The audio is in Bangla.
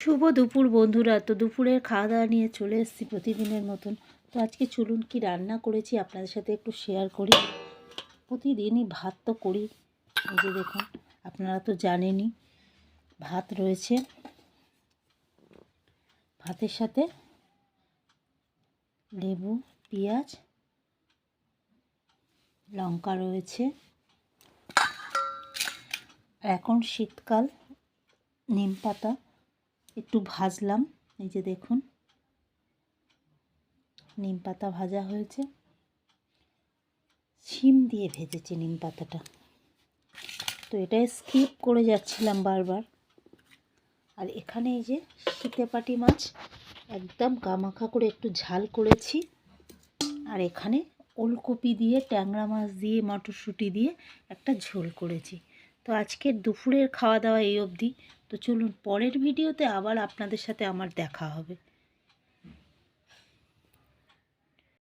শুভ দুপুর বন্ধুরা। তো দুপুরের খাওয়া দাওয়া নিয়ে চলে এসেছি প্রতিদিনের মতন। তো আজকে চলুন কি রান্না করেছি আপনাদের সাথে একটু শেয়ার করি। প্রতিদিনই ভাত তো করি, এই যে দেখুন, আপনারা তো জানেনই। ভাত রয়েছে, ভাতের সাথে লেবু, পেঁয়াজ, লঙ্কা রয়েছে। আর এখন শীতকাল, নিম পাতা একটু ভাজলাম, এই যে দেখুন নিম পাতা ভাজা হয়েছে। শিম দিয়ে ভেজেছি নিম পাতাটা, তো এটাই স্কিপ করে যাচ্ছিলাম বারবার। আর এখানে এই যে শীতেপাটি মাছ একদম গামাখা করে একটু ঝাল করেছি। আর এখানে ওলকপি দিয়ে, ট্যাংরা মাছ দিয়ে, মটরশুঁটি দিয়ে একটা ঝোল করেছি। তো আজকের দুপুরের খাওয়া দাওয়া এই অবধি। তো চলুন পরের ভিডিওতে আবার আপনাদের সাথে আমার দেখা হবে।